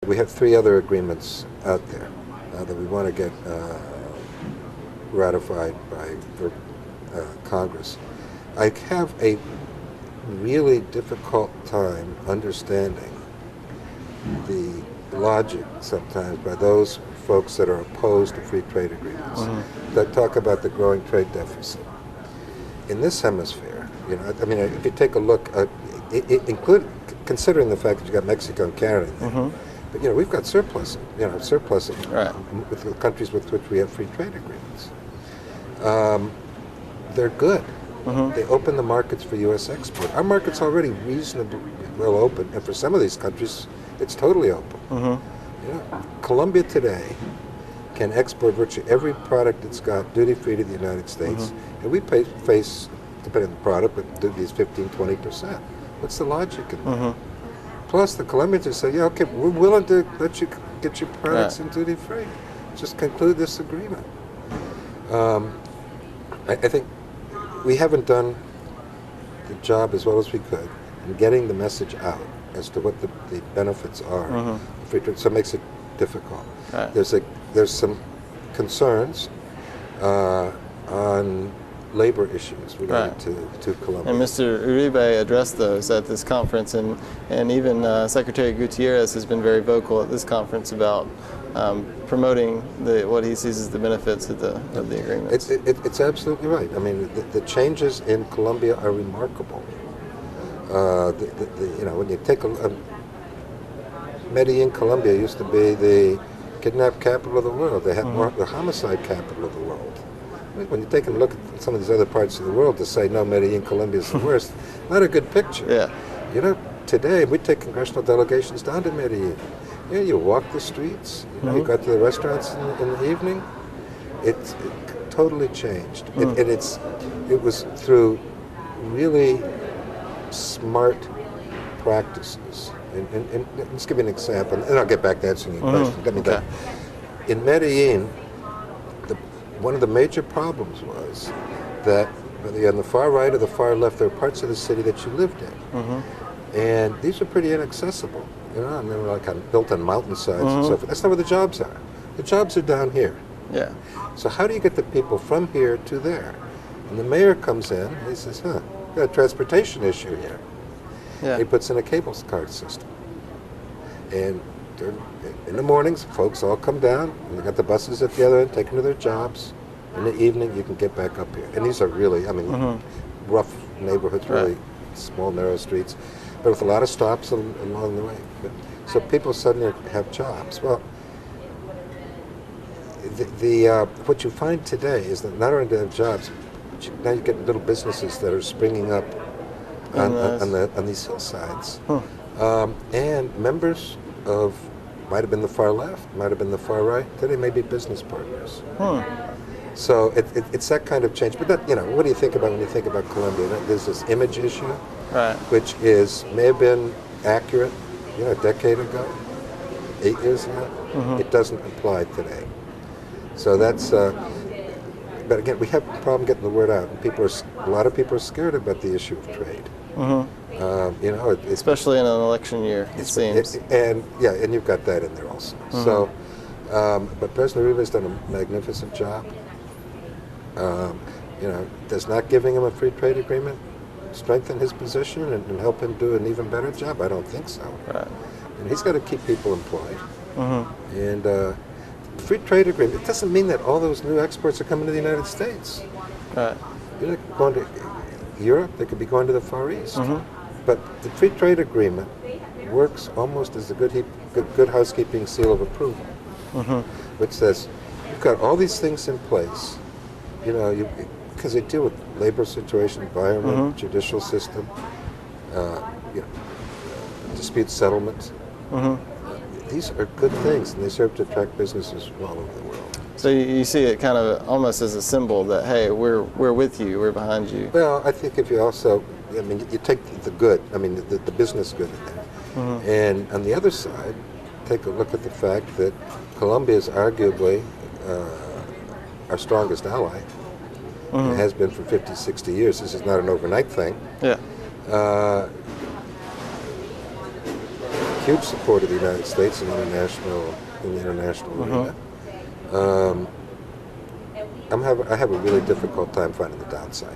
we have 3 other agreements out there that we want to get ratified by Congress. I have a really difficult time understanding the logic sometimes by those folks that are opposed to free trade agreements that talk about the growing trade deficit. In this hemisphere, I mean, if you take a look, considering the fact that you got Mexico and Canada in there, but we've got surplus, right. with the countries with which we have free trade agreements. They're good. They open the markets for U.S. export. Our market's already reasonably well open, and for some of these countries, it's totally open. Colombia today can export virtually every product it's got duty-free to the United States, and we face, depending on the product, but duties 15-20%. What's the logic in that? Plus, the Colombians just say, yeah, okay, we're willing to let you get your products in duty-free. Just conclude this agreement. I think we haven't done the job as well as we could in getting the message out as to what the benefits are of free trade, so it makes it difficult. Right. There's some concerns on labor issues related to Colombia. And Mr. Uribe addressed those at this conference, and even Secretary Gutierrez has been very vocal at this conference about promoting what he sees as the benefits of the agreement. It's absolutely right. I mean, the changes in Colombia are remarkable. When you take Medellin, Colombia used to be the kidnap capital of the world. They had more the homicide capital of the world. When you take a look at some of these other parts of the world, to say no, Medellin, Colombia is the worst, not a good picture. Yeah. Today we take congressional delegations down to Medellin. You walk the streets. You go to the restaurants in the evening. It totally changed. It was through really smart practices. And let's give you an example, and I'll get back to answering your question. In Medellin, one of the major problems was that whether you're on the far right or the far left, there were parts of the city that you lived in. And these were pretty inaccessible. I mean, built on mountainsides and so forth. That's not where the jobs are. The jobs are down here. Yeah. So how do you get the people from here to there? And the mayor comes in, he says, we've got a transportation issue here. Yeah. He puts in a cable card system. And in the mornings, folks all come down, and they got the buses at the other end, take them to their jobs. In the evening, you can get back up here. And these are really, rough neighborhoods, really small, narrow streets, but with a lot of stops along the way. So people suddenly have jobs. Well, what you find today is that not only do they have jobs, but now you get little businesses that are springing up on these hillsides. And members of, might have been the far left, might have been the far right, today may be business partners. So it's that kind of change. But what do you think about when you think about Colombia? There's this image issue, which may have been accurate, a decade ago, 8 years ago. It doesn't apply today. So that's. But again, we have a problem getting the word out. A lot of people are scared about the issue of trade. Especially in an election year, it seems. And you've got that in there also. So, but President Uribe has done a magnificent job. Does not giving him a free trade agreement strengthen his position and help him do an even better job? I don't think so. Right. And he's got to keep people employed. And free trade agreement, it doesn't mean that all those new exports are coming to the United States. Right. You're going to Europe, they could be going to the Far East. But the free trade agreement works almost as a good housekeeping seal of approval, which says, you've got all these things in place, because they deal with labor situation, environment, judicial system, dispute settlement. These are good things, and they serve to attract businesses from all over the world. So you see it kind of almost as a symbol that, hey, we're with you, we're behind you. Well, I think if you also, you take the good, the business good in there. And on the other side, take a look at the fact that Colombia is arguably our strongest ally. It has been for 50, 60 years. This is not an overnight thing. Yeah. huge support of the United States in the international arena. I have a really difficult time finding the downside.